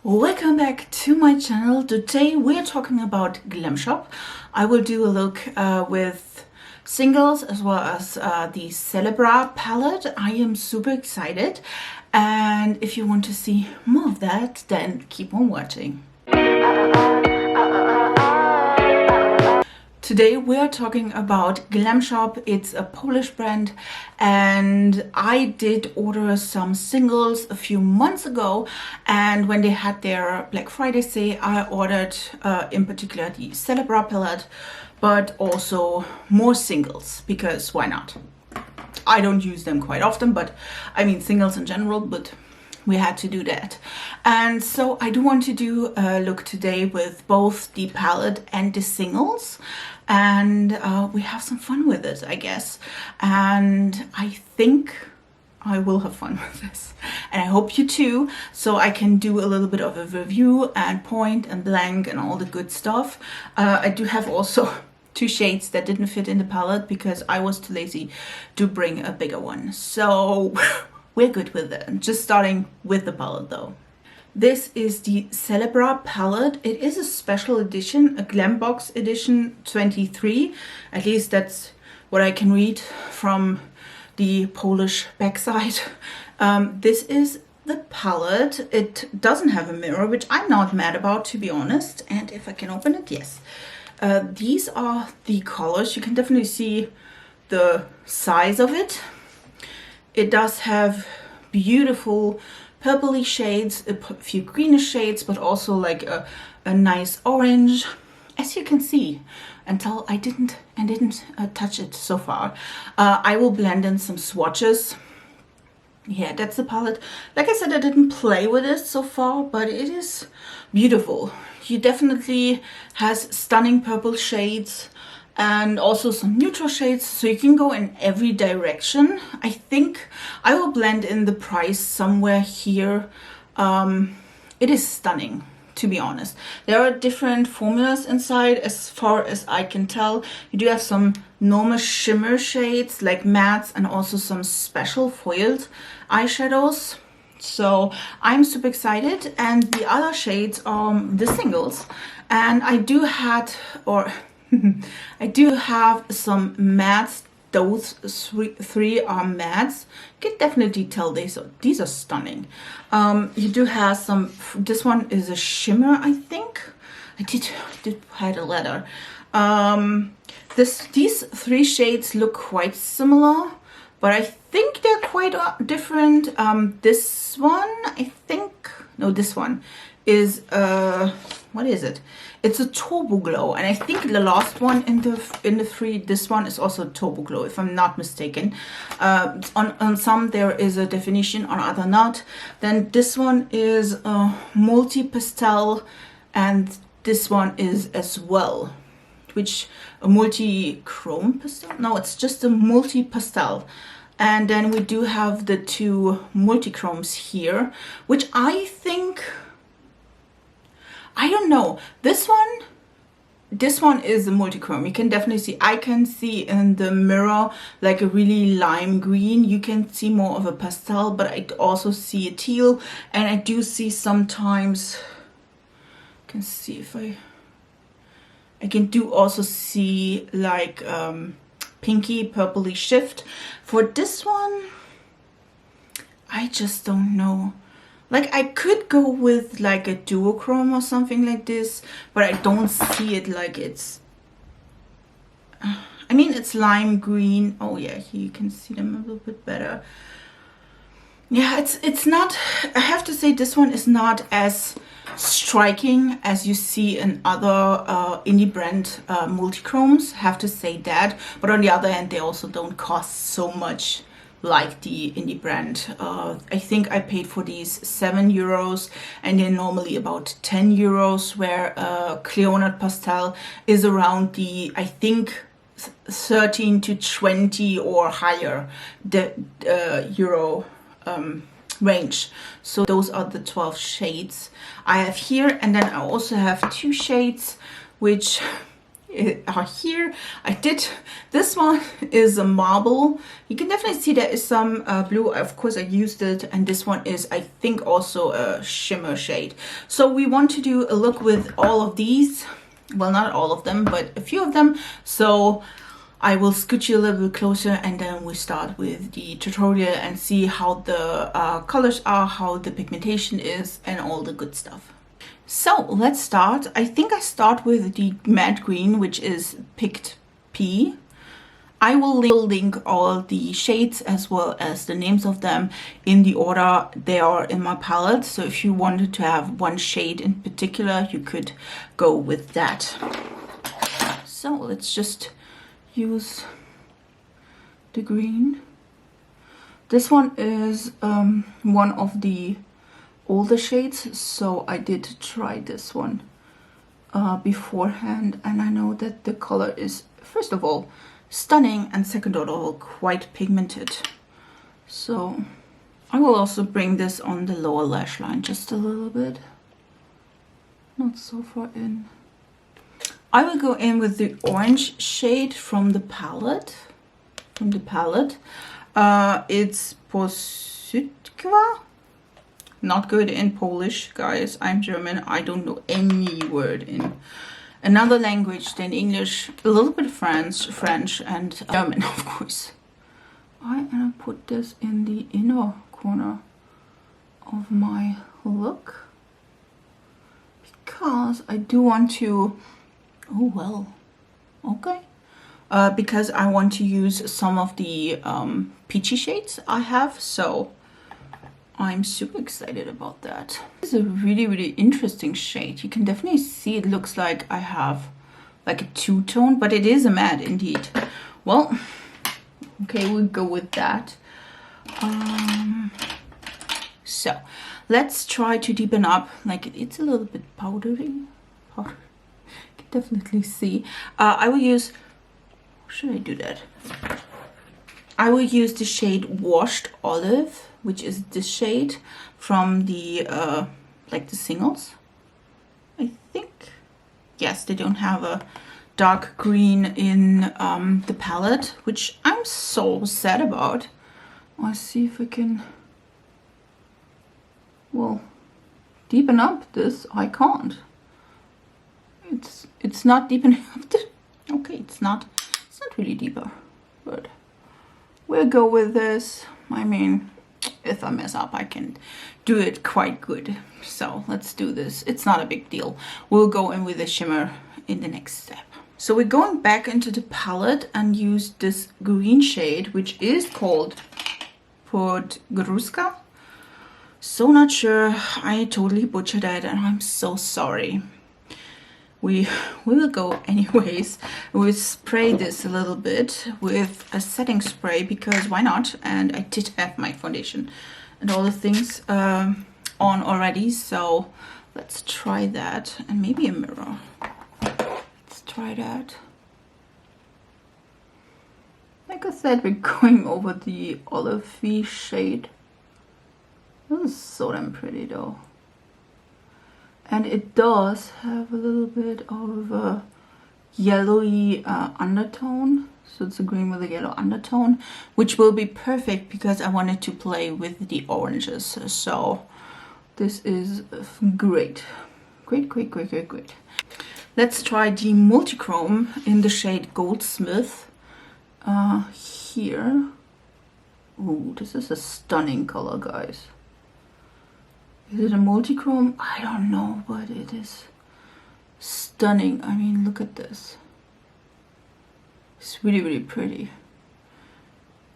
Welcome back to my channel. Today we're talking about Glamshop. I will do a look with singles as well as the Celebra palette. I am super excited, and if you want to see more of that, then keep on watching. Today we are talking about Glamshop. It's a Polish brand, and I did order some singles a few months ago, and when they had their Black Friday sale, I ordered in particular the Celebra palette, but also more singles, because why not? I don't use them quite often, but I mean singles in general, but we had to do that. And so I do want to do a look today with both the palette and the singles, and we have some fun with it, I guess. And I think I will have fun with this, and I hope you too, so I can do a little bit of a review and point and blank and all the good stuff. I do have also two shades that didn't fit in the palette because I was too lazy to bring a bigger one, so we're good with it. Just starting with the palette though. This is the Celebra palette. It is a special edition, a Glam Box edition 23. At least that's what I can read from the Polish backside. This is the palette. It doesn't have a mirror, which I'm not mad about, to be honest. And if I can open it, yes. These are the colors. You can definitely see the size of it. It does have beautiful purpley shades, a few greenish shades, but also like a nice orange, as you can see, until I didn't touch it so far. I will blend in some swatches. Yeah, that's the palette. Like I said, I didn't play with it so far, but it is beautiful. He definitely has stunning purple shades and also some neutral shades, so you can go in every direction. I think I will blend in the price somewhere here. It is stunning, to be honest. There are different formulas inside as far as I can tell. You do have some normal shimmer shades like mattes and also some special foiled eyeshadows. So I'm super excited, and the other shades are the singles. And I do have some mattes. Those three are mattes. You can definitely tell these are stunning. You do have some. This one is a shimmer, I think. I did had a letter. These three shades look quite similar, but I think they're quite different. This one, I think, no, this one is what is it? It's a Turbo Glow, and I think the last one in the three, this one is also Turbo Glow, if I'm not mistaken. On some there is a definition, on other not. Then this one is a multi pastel, and this one is as well, which a multi-chrome pastel. No, it's just a multi pastel. And then we do have the two multichromes here, which I think, I don't know. This one is a multichrome. You can definitely see, I can see in the mirror like a really lime green. You can see more of a pastel, but I also see a teal, and I do see sometimes, I can see if I can do also see like pinky purpley shift. For this one, I just don't know. Like, I could go with like a duochrome or something like this, but I don't see it like it's, I mean, it's lime green. Oh yeah, here you can see them a little bit better. Yeah, it's not, I have to say this one is not as striking as you see in other indie brand multichromes, have to say that. But on the other hand, they also don't cost so much like the indie brand. I think I paid for these €7, and they're normally about €10, where Cleonat Pastel is around the, I think, 13 to 20 or higher the euro range. So those are the 12 shades I have here, and then I also have two shades which are here. I did, this one is a marble. You can definitely see there is some blue. Of course I used it, and this one is, I think, also a shimmer shade. So we want to do a look with all of these. Well, not all of them, but a few of them. So I will scooch you a little bit closer, and then we start with the tutorial and see how the colors are, how the pigmentation is, and all the good stuff. So let's start. I think I start with the matte green, which is picked P. I will link all the shades as well as the names of them in the order they are in my palette. So if you wanted to have one shade in particular, you could go with that. So let's just use the green. This one is one of the older shades, so I did try this one beforehand, and I know that the color is, first of all, stunning, and second of all, quite pigmented. So I will also bring this on the lower lash line just a little bit, not so far in. I will go in with the orange shade from the palette. It's Posutqua. Not good in Polish, guys. I'm German. I don't know any word in another language than English, a little bit of French, and German, of course. I'm gonna put this in the inner corner of my look because I do want to, oh well, okay. Because I want to use some of the peachy shades I have, so I'm super excited about that. This is a really, really interesting shade. You can definitely see it looks like I have like a two-tone, but it is a matte indeed. Well, okay, we'll go with that. So let's try to deepen up. Like, it's a little bit powdery. You can definitely see. I will use, should I do that? I will use the shade Washed Olive, which is this shade from the like the singles, I think. Yes, they don't have a dark green in the palette, which I'm so sad about. Let's see if I can, well, deepen up this. I can't. It's not deepening up the, okay, it's not really deeper, but we'll go with this. I mean, if I mess up, I can do it quite good. So let's do this. It's not a big deal. We'll go in with the shimmer in the next step. So we're going back into the palette and use this green shade, which is called Podgórska. So not sure. I totally butchered that, and I'm so sorry. We will go anyways. We'll spray this a little bit with a setting spray because why not? And I did have my foundation and all the things on already, so let's try that. And maybe a mirror. Let's try that. Like I said, we're going over the olivey shade. This is so damn pretty though. And it does have a little bit of a yellowy undertone. So it's a green with a yellow undertone, which will be perfect because I wanted to play with the oranges. So this is great. Great, great, great, great, great. Let's try the Multichrome in the shade Goldsmith here. Ooh, this is a stunning color, guys. Is it a multichrome? I don't know, but it is stunning. I mean, look at this. It's really, really pretty.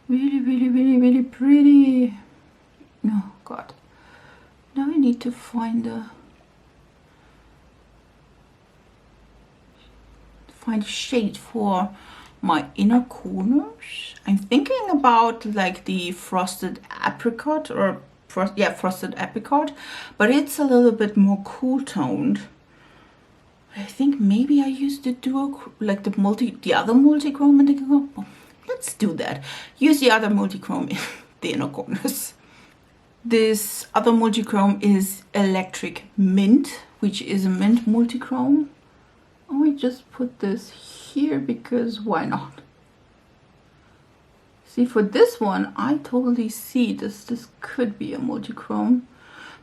Really, really, really, really pretty. Oh, God. Now I need to find a shade for my inner corners. I'm thinking about like the frosted apricot or frosted apricot, but it's a little bit more cool toned. I think maybe I used the duo, like the other multichrome, and they go, oh, let's do that. Use the other multichrome in the inner corners. This other multichrome is Electric Mint, which is a mint multichrome. Oh my me just put this here because why not? See, for this one, I totally see this could be a multichrome.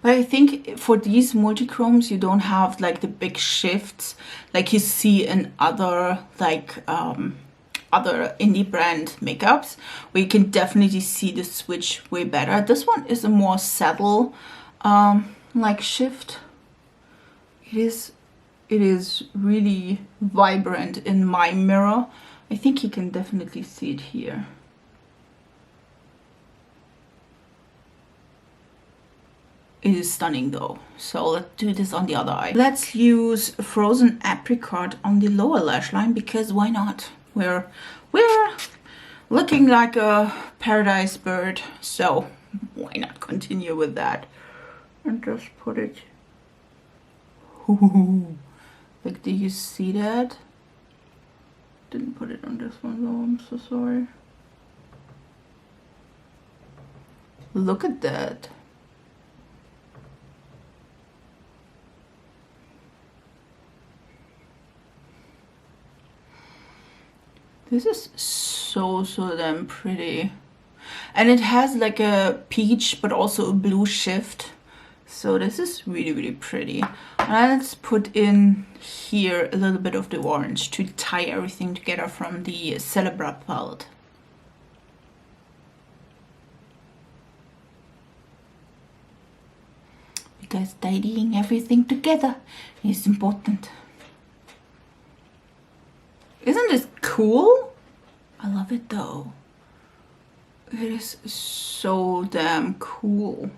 But I think for these multichromes, you don't have like the big shifts like you see in other like other indie brand makeups, where you can definitely see the switch way better. This one is a more subtle like shift. It is really vibrant in my mirror. I think you can definitely see it here. It is stunning though. So let's do this on the other eye. Let's use Frozen Apricot on the lower lash line because why not? We're looking like a paradise bird, so why not continue with that? And just put it. Ooh. Like, do you see that? Didn't put it on this one though, I'm so sorry. Look at that. This is so damn pretty. And it has like a peach but also a blue shift. So this is really pretty. And let's put in here a little bit of the orange to tie everything together from the Celebra Palette. Because tidying everything together is important. Isn't this cool? I love it though. It is so damn cool.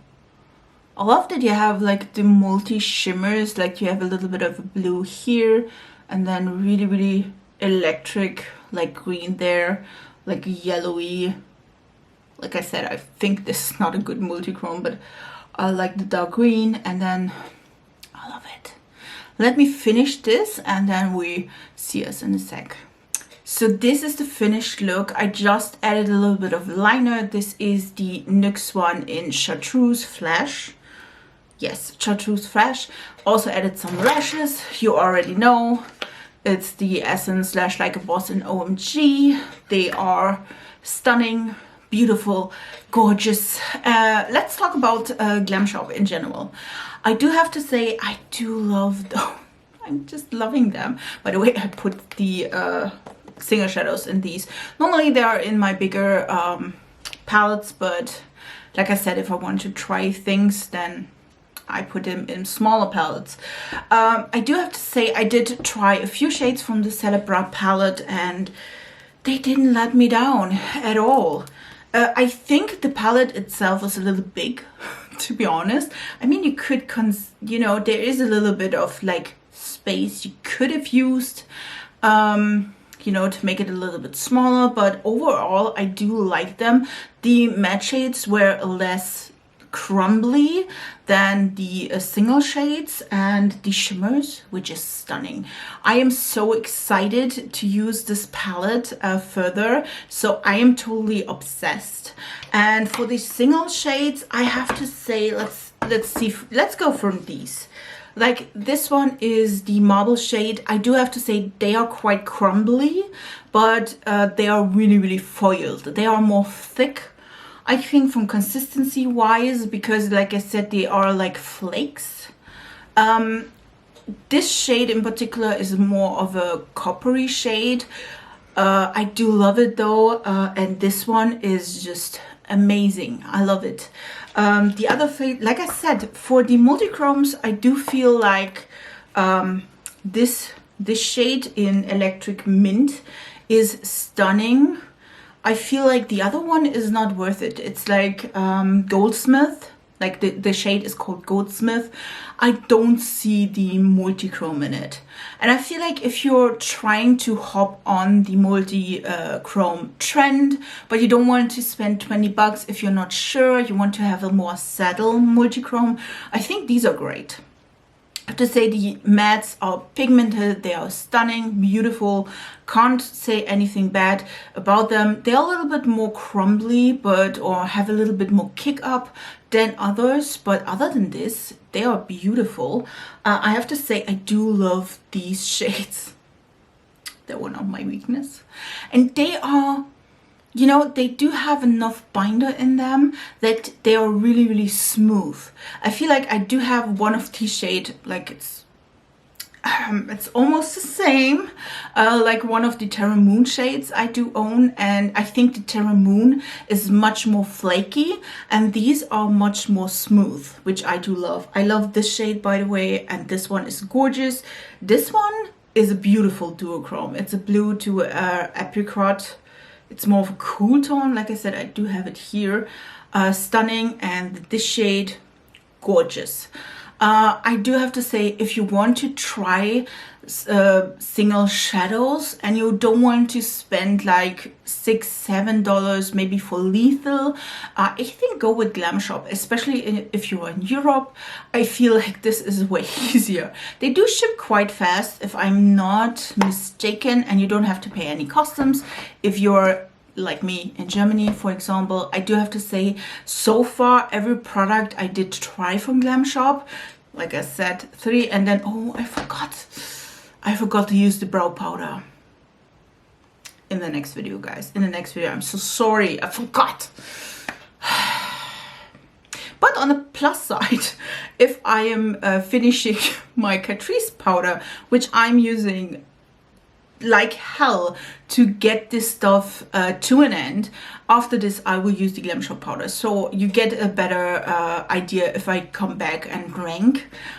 I love that you have like the multi shimmers, like you have a little bit of a blue here and then really electric like green there, like yellowy. Like I said, I think this is not a good multichrome, but I like the dark green and then I love it. Let me finish this and then we see us in a sec. So this is the finished look. I just added a little bit of liner. This is the NYX one in Chartreuse Flash. Yes, Chartreuse Flash. Also added some lashes. You already know. It's the Essence Lash Like a Boss in OMG. They are stunning, beautiful, gorgeous. Let's talk about Glamshop in general. I do have to say, I do love them. I'm just loving them. By the way, I put the single shadows in these. Normally they are in my bigger palettes, but like I said, if I want to try things, then I put them in smaller palettes. I do have to say, I did try a few shades from the Celebra palette and they didn't let me down at all. I think the palette itself was a little big, to be honest. I mean, you could, you know, there is a little bit of like space you could have used, you know, to make it a little bit smaller, but overall I do like them. The matte shades were less crumbly than the single shades, and the shimmers, which is stunning. I am so excited to use this palette further, so I am totally obsessed. And for the single shades, I have to say, let's go from these. Like, this one is the marble shade. I do have to say they are quite crumbly, but they are really foiled. They are more thick, I think, from consistency wise, because like I said, they are like flakes. This shade in particular is more of a coppery shade. I do love it though, and this one is just amazing. I love it. The other shade, like I said, for the multichromes, I do feel like this shade in Electric Mint is stunning. I feel like the other one is not worth it. It's like Goldsmith, like the shade is called Goldsmith. I don't see the multichrome in it. And I feel like if you're trying to hop on the multichrome trend, but you don't want to spend 20 bucks if you're not sure, you want to have a more subtle multichrome, I think these are great. I have to say the mattes are pigmented, they are stunning, beautiful, can't say anything bad about them. They're a little bit more crumbly, or have a little bit more kick up than others, but other than this, they are beautiful. I have to say I do love these shades. they're one of my weakness. And they are, you know, they do have enough binder in them that they are really, really smooth. I feel like I do have one of these shade, like it's almost the same, like one of the Terra Moon shades I do own, and I think the Terra Moon is much more flaky and these are much more smooth, which I do love. I love this shade, by the way, and this one is gorgeous. This one is a beautiful duochrome. It's a blue to apricot. It's more of a cool tone. Like I said, I do have it here. Stunning. And this shade, gorgeous. I do have to say, if you want to try single shadows and you don't want to spend like $6-7 maybe for lethal, I think go with Glamshop, especially if you're in Europe. I feel like this is way easier. They do ship quite fast if I'm not mistaken, and you don't have to pay any customs if you're like me in Germany, for example. I do have to say, so far every product I did try from Glamshop, like I said, 3, and then oh, I forgot to use the brow powder in the next video, guys. In the next video, I'm so sorry, I forgot. But on the plus side, if I am finishing my Catrice powder, which I'm using like hell to get this stuff to an end, after this I will use the Glamshop powder, so you get a better idea if I come back and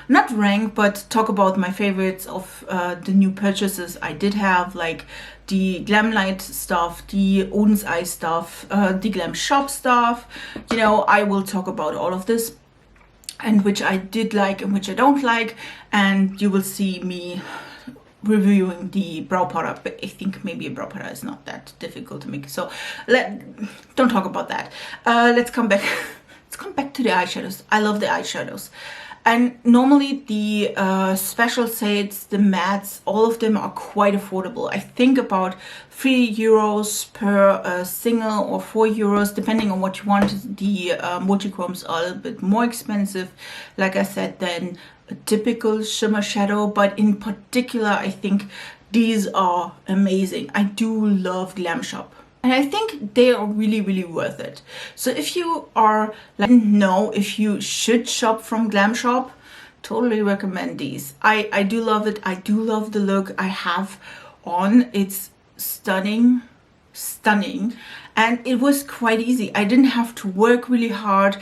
not rank, but talk about my favorites of the new purchases I did have, like the Glamlight stuff, the Oden's Eye stuff, the Glamshop stuff. You know, I will talk about all of this, and which I did like and which I don't like, and you will see me reviewing the brow powder. But I think maybe a brow powder is not that difficult to make, so don't talk about that. Let's come back to the eyeshadows. I love the eyeshadows, and normally the special shades, the mattes, all of them are quite affordable. I think about €3 per single, or €4 depending on what you want. The multichromes are a little bit more expensive, like I said, than a typical shimmer shadow, but in particular I think these are amazing. I do love Glamshop, and I think they are really, really worth it. So if you are like, know if you should shop from Glamshop, totally recommend these. I do love it. I do love the look I have on. It's stunning, and it was quite easy. I didn't have to work really hard.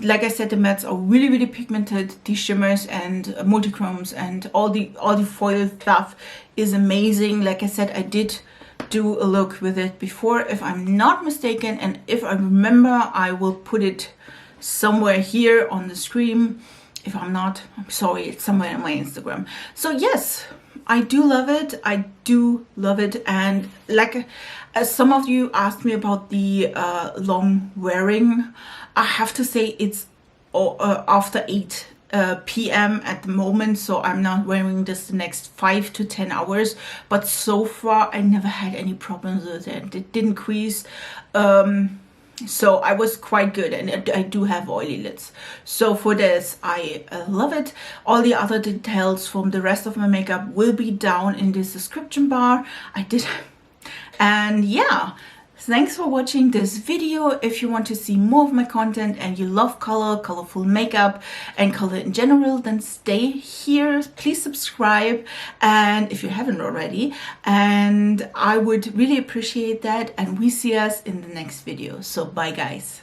Like I said, the mattes are really, really pigmented. The shimmers and multichromes and all the foil stuff is amazing. Like I said, I did do a look with it before, if I'm not mistaken, and if I remember, I will put it somewhere here on the screen. If I'm not, I'm sorry, it's somewhere on my Instagram. So yes, I do love it. I do love it. And like some of you asked me about the long wearing, I have to say it's after 8 p.m. at the moment, so I'm not wearing this the next 5 to 10 hours, but so far I never had any problems with it. It didn't crease, so I was quite good, and I do have oily lids, so for this I love it. All the other details from the rest of my makeup will be down in this description bar. And yeah, thanks for watching this video. If you want to see more of my content and you love color, colorful makeup and color in general, then stay here. Please subscribe, and if you haven't already, and I would really appreciate that. And we see us in the next video. So bye guys.